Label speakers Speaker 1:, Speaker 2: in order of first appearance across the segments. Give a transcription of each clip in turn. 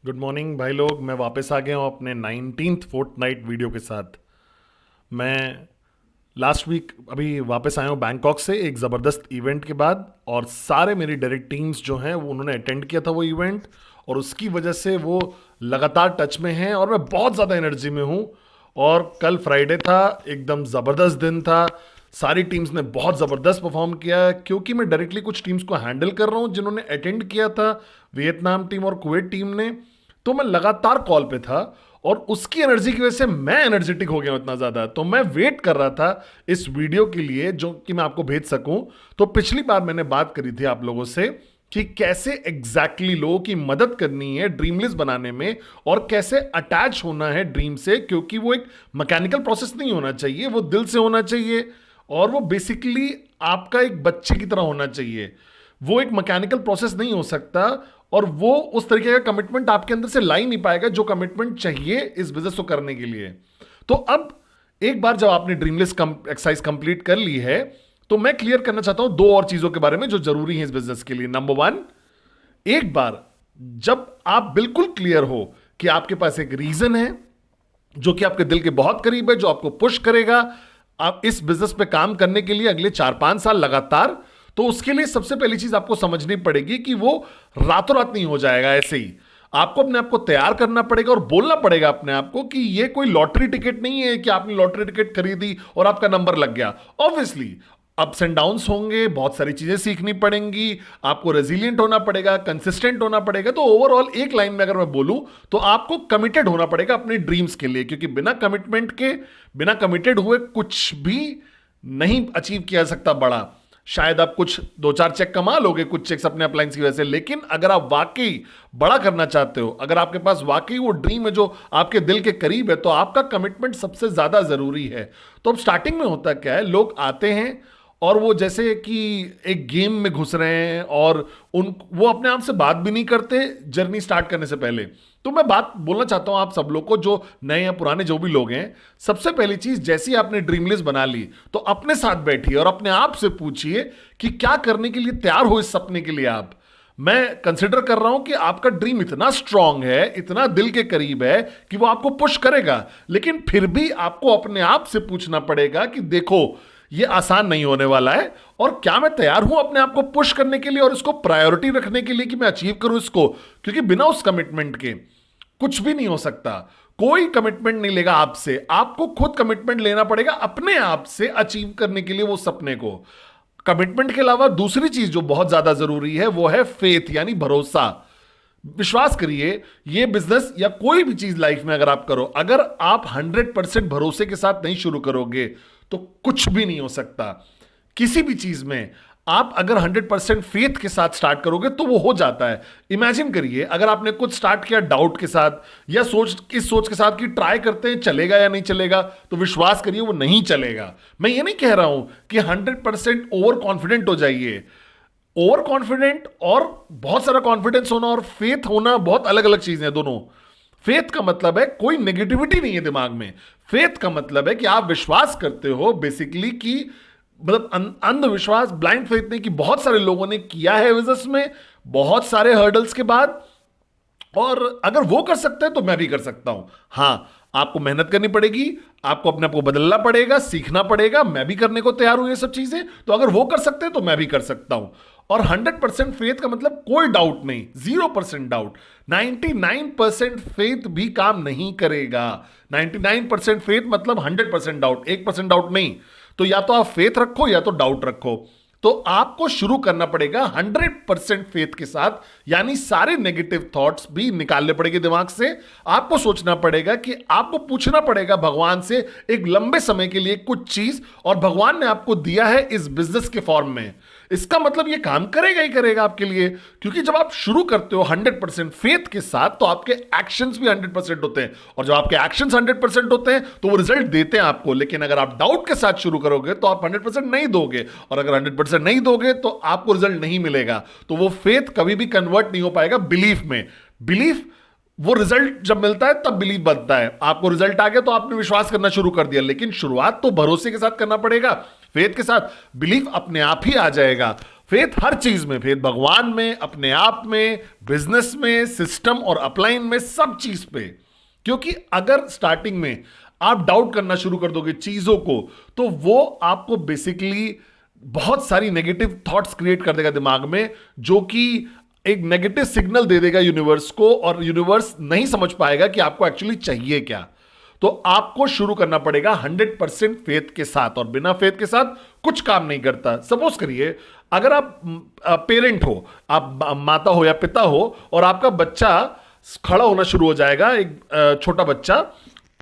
Speaker 1: Good morning भाई लोग। मैं वापस आ गया हूँ अपने 19th फोर्टनाइट वीडियो के साथ। मैं लास्ट वीक अभी वापस आया हूँ बैंकॉक से एक ज़बरदस्त इवेंट के बाद, और सारे मेरी डायरेक्ट टीम्स जो हैं वो उन्होंने अटेंड किया था वो इवेंट, और उसकी वजह से वो लगातार टच में हैं और मैं बहुत ज़्यादा एनर्जी में हूँ। और कल फ्राइडे था, एकदम ज़बरदस्त दिन था। सारी टीम्स ने बहुत ज़बरदस्त परफॉर्म किया क्योंकि मैं डायरेक्टली कुछ टीम्स को हैंडल कर रहा हूँ जिन्होंने अटेंड किया था, वियतनाम टीम और कुवैत टीम ने। तो मैं लगातार कॉल पे था और उसकी एनर्जी की वजह से मैं एनर्जेटिक हो गया हूं इतना ज्यादा। तो मैं वेट कर रहा था इस वीडियो के लिए जो कि मैं आपको भेज सकूं। तो पिछली बार मैंने बात करी थी आप लोगों से कि कैसे एग्जैक्टली लोगों की मदद करनी है ड्रीम लिस्ट बनाने में, और कैसे अटैच होना है ड्रीम से, क्योंकि वो एक मैकेनिकल प्रोसेस नहीं होना चाहिए, वो दिल से होना चाहिए। और वो बेसिकली आपका एक बच्चे की तरह होना चाहिए, वो एक मैकेनिकल प्रोसेस नहीं हो सकता। और वो उस तरीके का कमिटमेंट आपके अंदर से ला ही नहीं पाएगा जो कमिटमेंट चाहिए इस बिजनेस को करने के लिए। तो अब एक बार जब आपने ड्रीमलेस एक्सरसाइज कंप्लीट कर ली है, तो मैं क्लियर करना चाहता हूं दो और चीजों के बारे में जो जरूरी है इस बिजनेस के लिए। नंबर वन, एक बार जब आप बिल्कुल क्लियर हो कि आपके पास एक रीजन है जो कि आपके दिल के बहुत करीब है, जो आपको पुश करेगा आप इस बिजनेस पे काम करने के लिए अगले 4-5 साल लगातार, तो उसके लिए सबसे पहली चीज आपको समझनी पड़ेगी कि वो रातों रात नहीं हो जाएगा ऐसे ही। आपको अपने आप को तैयार करना पड़ेगा और बोलना पड़ेगा अपने आप को कि ये कोई लॉटरी टिकट नहीं है कि आपने लॉटरी टिकट खरीदी और आपका नंबर लग गया। ऑब्वियसली अप्स एंड डाउन्स होंगे, बहुत सारी चीजें सीखनी पड़ेंगी, आपको रेजिलियंट होना पड़ेगा, कंसिस्टेंट होना पड़ेगा। तो ओवरऑल एक लाइन में अगर मैं बोलूं तो आपको कमिटेड होना पड़ेगा अपने ड्रीम्स के लिए, क्योंकि बिना कमिटमेंट के, बिना कमिटेड हुए कुछ भी नहीं अचीव किया जा सकता बड़ा। शायद आप कुछ 2-4 चेक कमा लोगे, कुछ चेक्स अपने अप्लायंस की वजह से, लेकिन अगर आप वाकई बड़ा करना चाहते हो, अगर आपके पास वाकई वो ड्रीम है जो आपके दिल के करीब है, तो आपका कमिटमेंट सबसे ज्यादा जरूरी है। तो अब स्टार्टिंग में होता क्या है, लोग आते हैं और वो जैसे कि एक गेम में घुस रहे हैं और उन वो अपने आप से बात भी नहीं करते जर्नी स्टार्ट करने से पहले। तो मैं बात बोलना चाहता हूं आप सब लोग को, जो नए या पुराने जो भी लोग हैं, सबसे पहली चीज, जैसे ही आपने ड्रीम लिस्ट बना ली तो अपने साथ बैठिए और अपने आप से पूछिए कि क्या करने के लिए तैयार हो इस सपने के लिए आप। मैं कंसिडर कर रहा हूं कि आपका ड्रीम इतना स्ट्रांग है, इतना दिल के करीब है कि वो आपको पुश करेगा, लेकिन फिर भी आपको अपने आप से पूछना पड़ेगा कि देखो ये आसान नहीं होने वाला है, और क्या मैं तैयार हूं अपने आप को पुश करने के लिए और इसको प्रायोरिटी रखने के लिए कि मैं अचीव करूं इसको। क्योंकि बिना उस कमिटमेंट के कुछ भी नहीं हो सकता। कोई कमिटमेंट नहीं लेगा आपसे, आपको खुद कमिटमेंट लेना पड़ेगा अपने आप से अचीव करने के लिए वो सपने को। कमिटमेंट के अलावा दूसरी चीज जो बहुत ज्यादा जरूरी है वो है फेथ, यानी भरोसा। विश्वास करिए, ये बिजनेस या कोई भी चीज लाइफ में अगर आप करो, अगर आप 100% भरोसे के साथ नहीं शुरू करोगे तो कुछ भी नहीं हो सकता। किसी भी चीज में आप अगर 100% फेथ के साथ स्टार्ट करोगे तो वो हो जाता है। इमेजिन करिए अगर आपने कुछ स्टार्ट किया डाउट के साथ या इस सोच के साथ कि ट्राई करते हैं चलेगा या नहीं चलेगा, तो विश्वास करिए वो नहीं चलेगा। मैं ये नहीं कह रहा हूं कि 100% ओवर कॉन्फिडेंट हो जाइए। ओवर कॉन्फिडेंट और बहुत सारा कॉन्फिडेंस होना और फेथ होना बहुत अलग अलग चीजें हैं दोनों। फेथ का मतलब है कोई नेगेटिविटी नहीं है दिमाग में। फेथ का मतलब है कि आप विश्वास करते हो बेसिकली कि, मतलब अंधविश्वास, ब्लाइंड फेथ नहीं, कि बहुत सारे लोगों ने किया है बिजनेस में बहुत सारे हर्डल्स के बाद, और अगर वो कर सकते हैं तो मैं भी कर सकता हूं। हां, आपको मेहनत करनी पड़ेगी, आपको अपने आप को बदलना पड़ेगा, सीखना पड़ेगा। मैं भी करने को तैयार हूं ये सब चीजें, तो अगर वो कर सकते हैं तो मैं भी कर सकता हूं। और 100% फेथ का मतलब कोई डाउट नहीं, 0% डाउट। 99% फेथ भी काम नहीं करेगा। 99% फेथ मतलब 100% डाउट, 1% डाउट नहीं। तो या तो आप फेथ रखो या तो डाउट रखो। तो आपको शुरू करना पड़ेगा 100% फेथ के साथ, यानी सारे नेगेटिव थॉट्स भी निकालने पड़ेंगे दिमाग से। आपको सोचना पड़ेगा कि आपको पूछना पड़ेगा भगवान से एक लंबे समय के लिए कुछ चीज, और भगवान ने आपको दिया है इस बिजनेस के फॉर्म में। इसका मतलब ये काम करेगा ही करेगा आपके लिए, क्योंकि जब आप शुरू करते हो 100% फेथ के साथ तो आपके एक्शंस भी 100% होते हैं, और जब आपके एक्शंस 100% होते हैं तो वो रिजल्ट देते हैं आपको। लेकिन अगर आप डाउट के साथ शुरू करोगे तो आप 100% नहीं दोगे, और अगर 100% नहीं दोगे तो आपको रिजल्ट नहीं मिलेगा। तो वो फेथ कभी भी कन्वर्ट नहीं हो पाएगा बिलीफ में। बिलीफ, वो रिजल्ट जब मिलता है तब बिलीव बनता है। आपको रिजल्ट आ गया तो आपने विश्वास करना शुरू कर दिया, लेकिन शुरुआत तो भरोसे के साथ करना पड़ेगा, फेथ के साथ। बिलीव अपने आप ही आ जाएगा। फेथ हर चीज में, फेथ भगवान में, अपने आप में, बिजनेस में, सिस्टम और अपलाइन में, सब चीज पे। क्योंकि अगर स्टार्टिंग में आप डाउट करना शुरू कर दोगे चीजों को, तो वो आपको बेसिकली बहुत सारी नेगेटिव थॉट्स क्रिएट कर देगा दिमाग में, जो कि एक नेगेटिव सिग्नल दे देगा यूनिवर्स को, और यूनिवर्स नहीं समझ पाएगा कि आपको एक्चुअली चाहिए क्या। तो आपको शुरू करना पड़ेगा 100% फेथ के साथ, और बिना फेथ के साथ कुछ काम नहीं करता। सपोज करिए अगर आप पेरेंट हो, आप माता हो या पिता हो, और आपका बच्चा खड़ा होना शुरू हो जाएगा, एक छोटा बच्चा,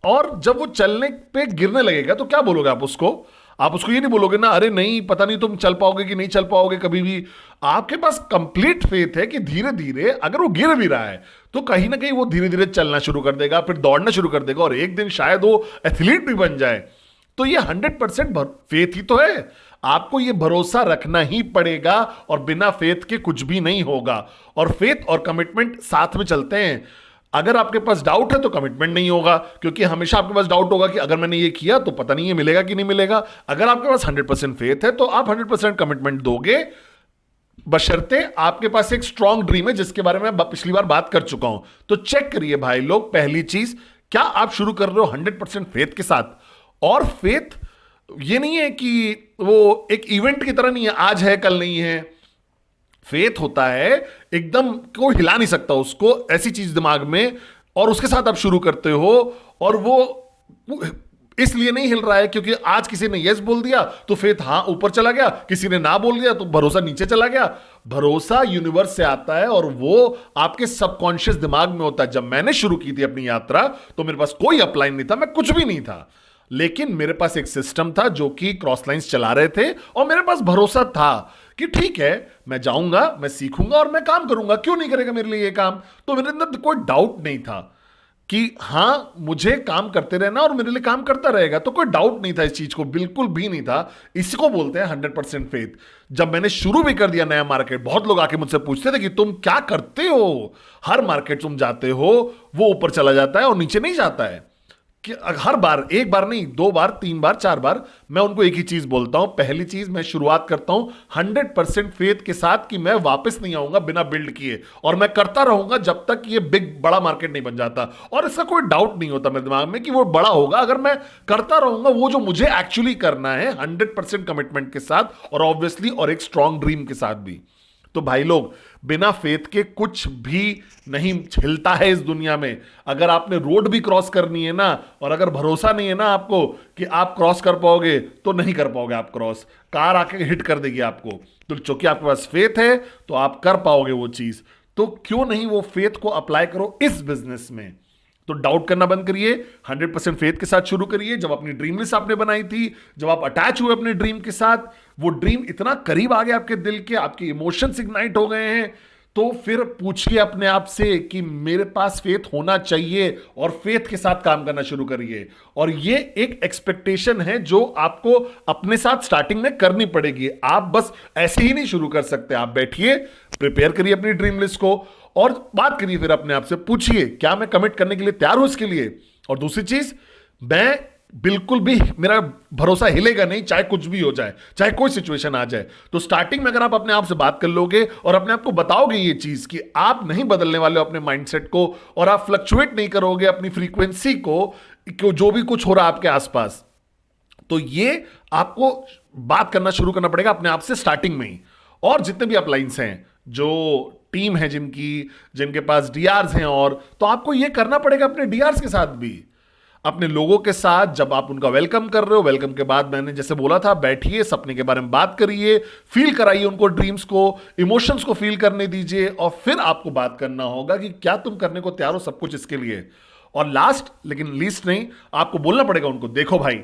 Speaker 1: और जब वो चलने पे गिरने लगेगा तो क्या बोलोगे आप उसको? आप उसको ये नहीं बोलोगे ना, अरे नहीं पता नहीं तुम चल पाओगे कि नहीं चल पाओगे कभी भी। आपके पास कंप्लीट फेथ है कि धीरे धीरे अगर वो गिर भी रहा है तो कहीं ना कहीं वो धीरे धीरे चलना शुरू कर देगा, फिर दौड़ना शुरू कर देगा, और एक दिन शायद वो एथलीट भी बन जाए। तो ये 100% फेथ ही तो है। आपको ये भरोसा रखना ही पड़ेगा, और बिना फेथ के कुछ भी नहीं होगा। और फेथ और कमिटमेंट साथ में चलते हैं। अगर आपके पास डाउट है तो कमिटमेंट नहीं होगा, क्योंकि हमेशा आपके पास डाउट होगा कि अगर मैंने ये किया तो पता नहीं ये मिलेगा कि नहीं मिलेगा। अगर आपके पास 100% फेथ है तो आप 100% कमिटमेंट दोगे, बशर्ते आपके पास एक स्ट्रॉन्ग ड्रीम है, जिसके बारे में मैं पिछली बार बात कर चुका हूं। तो चेक करिए भाई लोग, पहली चीज, क्या आप शुरू कर रहे हो 100% फेथ के साथ? और फेथ ये नहीं है कि वो एक इवेंट की तरह नहीं है, आज है कल नहीं है। फेथ होता है एकदम, कोई हिला नहीं सकता उसको, ऐसी चीज दिमाग में, और उसके साथ आप शुरू करते हो। और वो इसलिए नहीं हिल रहा है क्योंकि आज किसी ने यस बोल दिया तो फेथ हां ऊपर चला गया, किसी ने ना बोल दिया तो भरोसा नीचे चला गया। भरोसा यूनिवर्स से आता है, और वो आपके सबकॉन्शियस दिमाग में होता है। जब मैंने शुरू की थी अपनी यात्रा तो मेरे पास कोई अपलाइन नहीं था, मैं कुछ भी नहीं था, लेकिन मेरे पास एक सिस्टम था जो कि क्रॉस लाइंस चला रहे थे, और मेरे पास भरोसा था कि ठीक है मैं जाऊंगा, मैं सीखूंगा और मैं काम करूंगा, क्यों नहीं करेगा मेरे लिए ये काम। तो मेरे अंदर कोई डाउट नहीं था कि हां मुझे काम करते रहना और मेरे लिए काम करता रहेगा। तो कोई डाउट नहीं था इस चीज को, बिल्कुल भी नहीं था। इसी को बोलते हैं 100% फेथ। जब मैंने शुरू भी कर दिया नया मार्केट, बहुत लोग आके मुझसे पूछते थे कि तुम क्या करते हो, हर मार्केट तुम जाते हो वो ऊपर चला जाता है और नीचे नहीं जाता है। कि हर बार, एक बार नहीं, 2 बार 3 बार 4 बार, मैं उनको एक ही चीज बोलता हूं। पहली चीज, मैं शुरुआत करता हूं 100% फेथ के साथ कि मैं वापस नहीं आऊंगा बिना बिल्ड किए, और मैं करता रहूंगा जब तक ये बिग बड़ा मार्केट नहीं बन जाता। और इसका कोई डाउट नहीं होता मेरे दिमाग में कि वो बड़ा होगा अगर मैं करता रहूंगा वो जो मुझे एक्चुअली करना है, 100% कमिटमेंट के साथ, और ऑब्वियसली और एक स्ट्रॉन्ग ड्रीम के साथ भी। तो भाई लोग, बिना फेथ के कुछ भी नहीं हिलता है इस दुनिया में। अगर आपने रोड भी क्रॉस करनी है ना, और अगर भरोसा नहीं है ना आपको कि आप क्रॉस कर पाओगे, तो नहीं कर पाओगे आप क्रॉस, कार आके हिट कर देगी आपको। तो चूंकि आपके पास फेथ है तो आप कर पाओगे वो चीज। तो क्यों नहीं वो फेथ को अप्लाई करो इस बिजनेस में। तो डाउट करना बंद करिए, 100% फेथ के साथ शुरू करिए। जब अपनी ड्रीम लिस्ट आपने बनाई थी, जब आप अटैच हुए अपने ड्रीम के साथ, वो ड्रीम इतना करीब आ गया आपके दिल के, आपके इमोशंस इग्नाइट हो गए हैं, तो फिर पूछिए अपने आप से कि मेरे पास फेथ होना चाहिए, और फेथ के साथ काम करना शुरू करिए। और ये एक एक्सपेक्टेशन है जो आपको अपने साथ स्टार्टिंग में करनी पड़ेगी। आप बस ऐसे ही नहीं शुरू कर सकते। आप बैठिए, प्रिपेयर करिए अपनी ड्रीम लिस्ट को, और बात करिए फिर अपने आप से, पूछिए क्या मैं कमिट करने के लिए तैयार हूं इसके लिए। और दूसरी चीज, मैं बिल्कुल भी, मेरा भरोसा हिलेगा नहीं चाहे कुछ भी हो जाए, चाहे कोई सिचुएशन आ जाए। तो स्टार्टिंग में अगर आप अपने आप से बात कर लोगे और अपने आप को बताओगे ये चीज कि आप नहीं बदलने वाले हो अपने माइंडसेट को, और आप फ्लक्चुएट नहीं करोगे अपनी फ्रीक्वेंसी को, जो भी कुछ हो रहा है आपके आसपास, तो ये आपको बात करना शुरू करना पड़ेगा अपने आप से स्टार्टिंग में ही। और जितने भी अपलाइंस हैं, जो टीम है जिनके पास डीआरस हैं, और तो आपको ये करना पड़ेगा अपने डीआरस के साथ भी, अपने लोगों के साथ। जब आप उनका वेलकम कर रहे हो, वेलकम के बाद मैंने जैसे बोला था, बैठिए, सपने के बारे में बात करिए, फील कराइए उनको, ड्रीम्स को, इमोशंस को फील करने दीजिए, और फिर आपको बात करना होगा कि क्या तुम करने को तैयार हो सब कुछ इसके लिए। और लास्ट लेकिन लीस्ट नहीं, आपको बोलना पड़ेगा उनको, देखो भाई,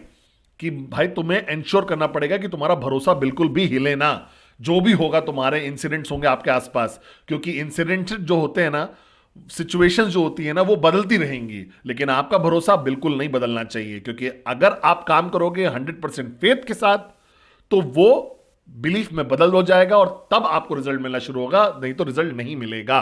Speaker 1: कि भाई तुम्हें इंश्योर करना पड़ेगा कि तुम्हारा भरोसा बिल्कुल भी हिले ना। जो भी होगा, तुम्हारे इंसिडेंट्स होंगे आपके आसपास, क्योंकि इंसिडेंट्स जो होते हैं ना, सिचुएशंस जो होती है ना, वो बदलती रहेंगी, लेकिन आपका भरोसा बिल्कुल नहीं बदलना चाहिए। क्योंकि अगर आप काम करोगे 100% फेथ के साथ, तो वो बिलीफ में बदल हो जाएगा, और तब आपको रिजल्ट मिलना शुरू होगा, नहीं तो रिजल्ट नहीं मिलेगा।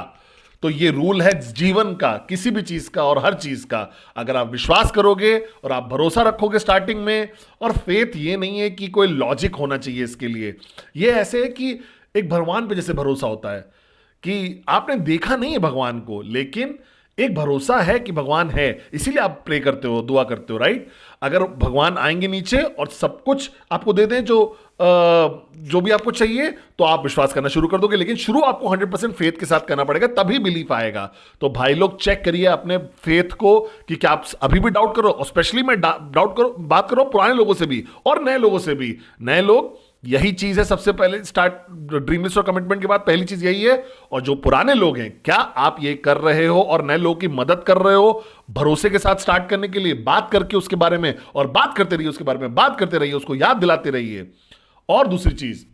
Speaker 1: तो ये रूल है जीवन का, किसी भी चीज का और हर चीज का। अगर आप विश्वास करोगे और आप भरोसा रखोगे स्टार्टिंग में, और फेथ ये नहीं है कि कोई लॉजिक होना चाहिए इसके लिए, ये ऐसे है कि एक भगवान पे जैसे भरोसा होता है कि आपने देखा नहीं है भगवान को, लेकिन एक भरोसा है कि भगवान है, इसीलिए आप प्रे करते हो, दुआ करते हो, राइट? अगर भगवान आएंगे नीचे और सब कुछ आपको दे दें जो भी आपको चाहिए, तो आप विश्वास करना शुरू कर दोगे। लेकिन शुरू आपको 100% फेथ के साथ करना पड़ेगा, तभी बिलीफ आएगा। तो भाई लोग चेक करिए अपने फेथ को कि क्या आप अभी भी डाउट करो। और स्पेशली मैं बात करो पुराने लोगों से भी और नए लोगों से भी। नए लोग, यही चीज है सबसे पहले स्टार्ट, ड्रीम लिस्ट और कमिटमेंट के बाद पहली चीज यही है। और जो पुराने लोग हैं, क्या आप ये कर रहे हो और नए लोगों की मदद कर रहे हो भरोसे के साथ स्टार्ट करने के लिए? बात करके उसके बारे में, और बात करते रहिए उसके बारे में, बात करते रहिए, उसको याद दिलाते रहिए। और दूसरी चीज,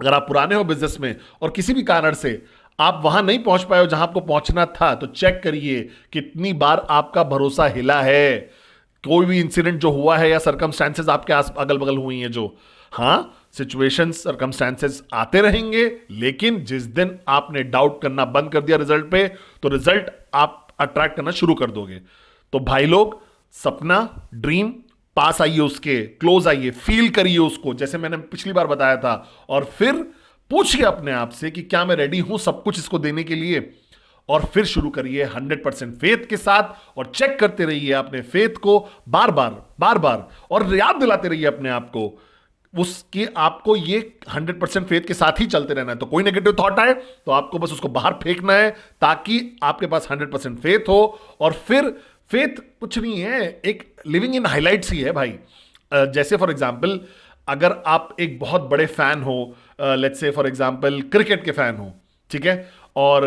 Speaker 1: अगर आप पुराने हो बिजनेस में और किसी भी कारण से आप वहां नहीं पहुंच पाए हो जहां आपको पहुंचना था, तो चेक करिए कितनी बार आपका भरोसा हिला है। कोई भी इंसिडेंट जो हुआ है या सर्कमस्टेंसेस आपके आस अगल बगल हुई हैं जो, हाँ, सिचुएशंस सर्कमस्टेंसेस आते रहेंगे, लेकिन जिस दिन आपने डाउट करना बंद कर दिया रिजल्ट पे, तो रिजल्ट आप अट्रैक्ट करना शुरू कर दोगे। तो भाई लोग, सपना, ड्रीम, पास आइए उसके, क्लोज आइए, फील करिए उसको जैसे मैंने पिछली बार बताया था, और फिर पूछिए अपने आप से कि क्या मैं रेडी हूं सब कुछ इसको देने के लिए। और फिर शुरू करिए 100% फेथ के साथ, और चेक करते रहिए अपने फेथ को बार बार बार बार, और याद दिलाते रहिए अपने आप को उसकी, आपको ये 100% फेथ के साथ ही चलते रहना है। तो कोई नेगेटिव थॉट आए तो आपको बस उसको बाहर फेंकना है, ताकि आपके पास 100% फेथ हो। और फिर फेथ कुछ नहीं है, एक लिविंग इन हाइलाइट्स ही है भाई। जैसे फॉर एग्जांपल, अगर आप एक बहुत बड़े फैन हो, let's say for example cricket के फैन हो, ठीक है, और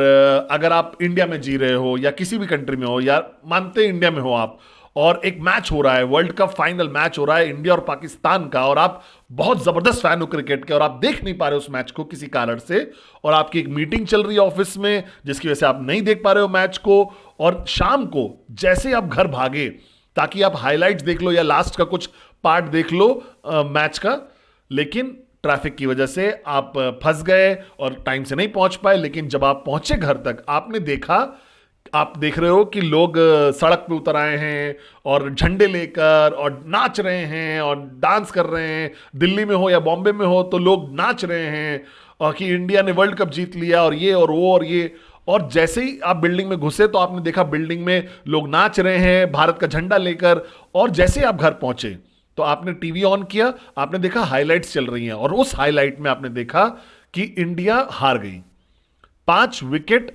Speaker 1: अगर आप इंडिया में जी रहे हो या किसी भी कंट्री में हो, या मानते इंडिया में हो आप, और एक मैच हो रहा है, वर्ल्ड कप फाइनल मैच हो रहा है इंडिया और पाकिस्तान का, और आप बहुत जबरदस्त फैन हो क्रिकेट के, और आप देख नहीं पा रहे उस मैच को किसी कारण से, और आपकी एक मीटिंग चल रही है ऑफिस में जिसकी वजह से आप नहीं देख पा रहे हो मैच को, और शाम को जैसे आप घर भागे ताकि आप हाइलाइट्स देख लो या लास्ट का कुछ पार्ट देख लो मैच का, लेकिन ट्रैफिक की वजह से आप फंस गए और टाइम से नहीं पहुंच पाए। लेकिन जब आप पहुंचे घर तक, आपने देखा, आप देख रहे हो कि लोग सड़क पे उतर आए हैं और झंडे लेकर, और नाच रहे हैं और डांस कर रहे हैं। दिल्ली में हो या बॉम्बे में हो तो लोग नाच रहे हैं और कि इंडिया ने वर्ल्ड कप जीत लिया, और ये और वो और ये। और जैसे ही आप बिल्डिंग में घुसे तो आपने देखा बिल्डिंग में लोग नाच रहे हैं भारत का झंडा लेकर। और जैसे ही आप घर पहुंचे तो आपने टीवी ऑन किया, आपने देखा हाइलाइट्स चल रही हैं, और उस हाइलाइट में आपने देखा कि इंडिया हार गई, 5 विकेट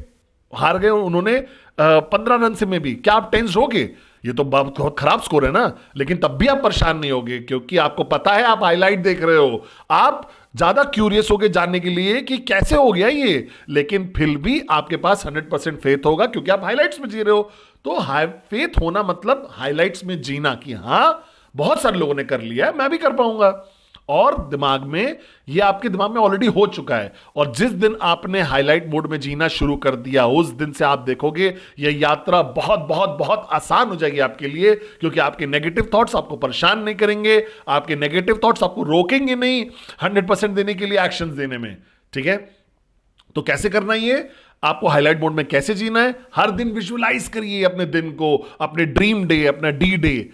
Speaker 1: हार गए उन्होंने 15 रन से में भी। क्या आप टेंस होगे? ये तो बहुत खराब स्कोर है ना, लेकिन तब भी आप परेशान नहीं होगे, क्योंकि आपको पता है आप हाईलाइट देख रहे हो। आप ज्यादा क्यूरियस होगे जानने के लिए कि कैसे हो गया ये, लेकिन फिर भी आपके पास 100% फेथ होगा, क्योंकि आप हाईलाइट्स में जी रहे हो। तो फेथ होना मतलब हाईलाइट्स में जीना, कि हाँ बहुत सारे लोगों ने कर लिया है, मैं भी कर पाऊंगा। और दिमाग में, ये आपके दिमाग में ऑलरेडी हो चुका है। और जिस दिन आपने हाईलाइट मोड में जीना शुरू कर दिया, उस दिन से आप देखोगे ये यात्रा बहुत बहुत बहुत आसान हो जाएगी आपके लिए, क्योंकि आपके नेगेटिव थॉट्स आपको परेशान नहीं करेंगे, आपके नेगेटिव थॉट्स आपको रोकेंगे नहीं 100% देने के लिए, एक्शंस देने में। ठीक है, तो कैसे करना ये, आपको हाईलाइट मोड में कैसे जीना है? हर दिन विजुअलाइज करिए अपने दिन को, अपने ड्रीम डे, अपना डी डे।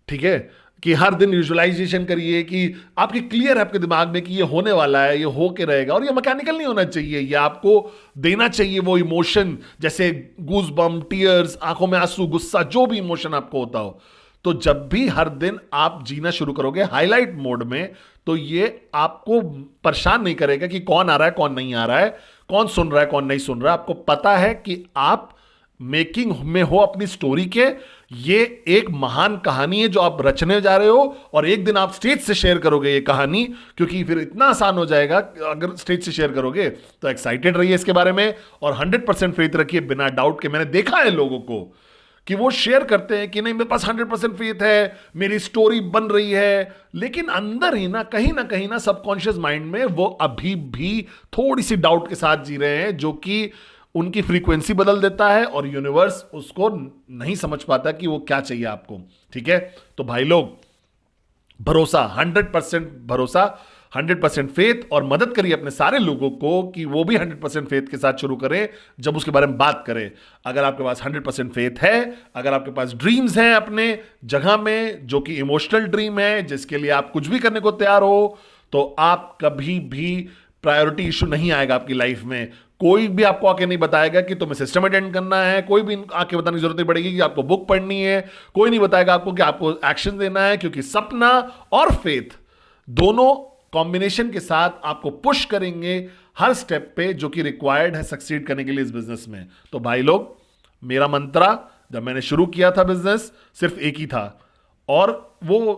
Speaker 1: ठीक है, कि हर दिन विजुअलाइजेशन करिए कि आपकी क्लियर है आपके दिमाग में कि ये होने वाला है, ये हो के रहेगा। और ये मैकेनिकल नहीं होना चाहिए, ये आपको देना चाहिए वो इमोशन, जैसे गूज बम, टीयर्स, आंखों में आंसू, गुस्सा, जो भी इमोशन आपको होता हो। तो जब भी हर दिन आप जीना शुरू करोगे हाईलाइट मोड में, तो ये आपको परेशान नहीं करेगा कि कौन आ रहा है कौन नहीं आ रहा है, कौन सुन रहा है कौन नहीं सुन रहा है। आपको पता है कि आप मेकिंग में हो अपनी स्टोरी के, ये एक महान कहानी है जो आप रचने जा रहे हो, और एक दिन आप स्टेज से शेयर करोगे ये कहानी, क्योंकि फिर इतना आसान हो जाएगा अगर स्टेज से शेयर करोगे। तो एक्साइटेड रहिए इसके बारे में, और 100% फेथ रखिए बिना डाउट के। मैंने देखा है लोगों को कि वो शेयर करते हैं कि नहीं मेरे पास 100% फेथ है, मेरी स्टोरी बन रही है, लेकिन अंदर ही ना कहीं ना सबकॉन्शियस माइंड में वो अभी भी थोड़ी सी डाउट के साथ जी रहे हैं, जो कि उनकी फ्रीक्वेंसी बदल देता है और यूनिवर्स उसको नहीं समझ पाता कि वो क्या चाहिए आपको। ठीक है, तो भाई लोग, भरोसा, 100% भरोसा, 100% फेथ, और मदद करिए अपने सारे लोगों को कि वो भी 100% फेथ के साथ शुरू करें जब उसके बारे में बात करें। अगर आपके पास 100% फेथ है, अगर आपके पास ड्रीम्स हैं अपने जगह में, जो कि इमोशनल ड्रीम है जिसके लिए आप कुछ भी करने को तैयार हो, तो आप कभी भी प्रायोरिटी इशू नहीं आएगा आपकी लाइफ में। कोई भी आपको आके नहीं बताएगा कि तुम्हें सिस्टम अटेंड करना है, कोई भी आके बताने की जरूरत नहीं पड़ेगी कि आपको बुक पढ़नी है, कोई नहीं बताएगा आपको कि आपको एक्शन देना है, क्योंकि सपना और फेथ दोनों कॉम्बिनेशन के साथ आपको पुश करेंगे हर स्टेप पे, जो कि रिक्वायर्ड है सक्सीड करने के लिए इस बिजनेस में। तो भाई लोग, मेरा मंत्रा जब मैंने शुरू किया था बिजनेस सिर्फ एक ही था, और वो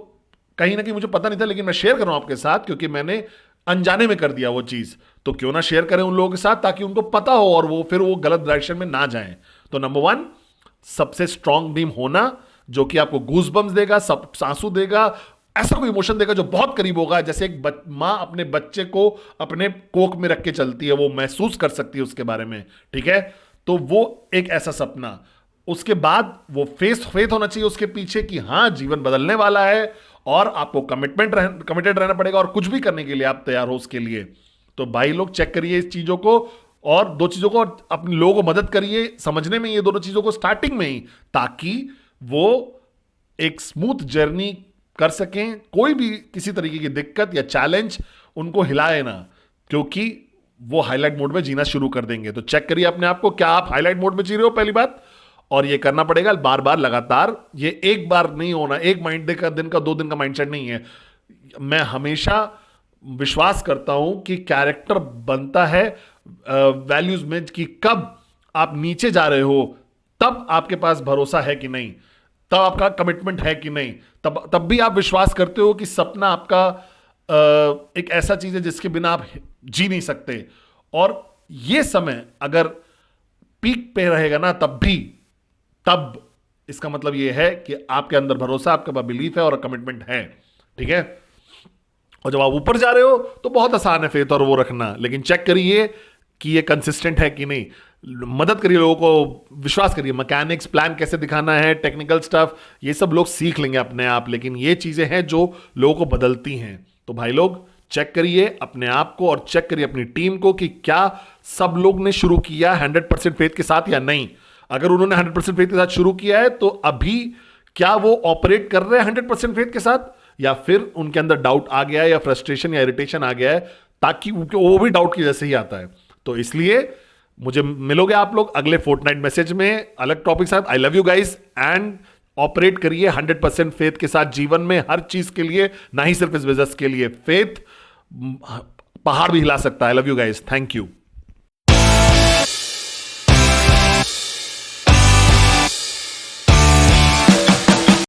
Speaker 1: कहीं ना कहीं मुझे पता नहीं था, लेकिन मैं शेयर कर रहा हूं आपके साथ क्योंकि मैंने अनजाने में कर दिया वो चीज। तो क्यों ना शेयर करें उन लोगों के साथ ताकि उनको पता हो और वो फिर वो गलत डायरेक्शन में ना जाएं। तो नंबर 1, सबसे स्ट्रांग ड्रीम होना जो कि आपको गूज बम्स देगा, सब आंसू देगा, ऐसा कोई इमोशन देगा जो बहुत करीब होगा। जैसे एक माँ अपने बच्चे को अपने कोख में रख के चलती है, वो महसूस कर सकती है उसके बारे में, ठीक है। तो वो एक ऐसा सपना। उसके बाद वो फेथ होना चाहिए उसके पीछे कि हाँ जीवन बदलने वाला है, और आपको कमिटेड रहना पड़ेगा, और कुछ भी करने के लिए आप तैयार हो उसके लिए। तो भाई लोग चेक करिए इस चीजों को, और 2 चीजों को, और अपने लोगों को मदद करिए समझने में ये दोनों चीजों को स्टार्टिंग में ही, ताकि वो एक स्मूथ जर्नी कर सकें। कोई भी किसी तरीके की दिक्कत या चैलेंज उनको हिलाए ना, क्योंकि वो हाईलाइट मोड में जीना शुरू कर देंगे। तो चेक करिए अपने आप को, क्या आप हाईलाइट मोड में जी रहे हो, पहली बात। और ये करना पड़ेगा बार बार लगातार, ये एक बार नहीं होना, एक दिन का 2 दिन का माइंडसेट नहीं है। मैं हमेशा विश्वास करता हूं कि कैरेक्टर बनता है वैल्यूज में, कि कब आप नीचे जा रहे हो तब आपके पास भरोसा है कि नहीं, तब आपका कमिटमेंट है कि नहीं, तब भी आप विश्वास करते हो कि सपना आपका एक ऐसा चीज है जिसके बिना आप जी नहीं सकते। और ये समय अगर पीक पे रहेगा ना, तब इसका मतलब यह है कि आपके अंदर भरोसा, आपके पास बिलीफ है और कमिटमेंट है, ठीक है। और जब आप ऊपर जा रहे हो तो बहुत आसान है फेथ और वो रखना, लेकिन चेक करिए कि ये कंसिस्टेंट है कि नहीं। मदद करिए लोगों को, विश्वास करिए। मैकेनिक्स, प्लान कैसे दिखाना है, टेक्निकल स्टफ, ये सब लोग सीख लेंगे अपने आप, लेकिन ये चीजें हैं जो लोगों को बदलती हैं। तो भाई लोग चेक करिए अपने आप को, और चेक करिए अपनी टीम को कि क्या सब लोग ने शुरू किया 100% फेथ के साथ या नहीं। अगर उन्होंने 100% फेथ के साथ शुरू किया है तो अभी क्या वो ऑपरेट कर रहे हैं 100% फेथ के साथ, या फिर उनके अंदर डाउट आ गया है, या फ्रस्ट्रेशन या इरिटेशन आ गया है, ताकि वो भी डाउट की जैसे ही आता है। तो इसलिए मुझे मिलोगे आप लोग अगले फोर्टनाइट मैसेज में अलग टॉपिक साथ। I love you guys, and operate करिए 100% फेथ के साथ जीवन में, हर चीज के लिए, ना ही सिर्फ इस बिजनेस के लिए। फेथ पहाड़ भी हिला सकता है। I love you guys, thank you.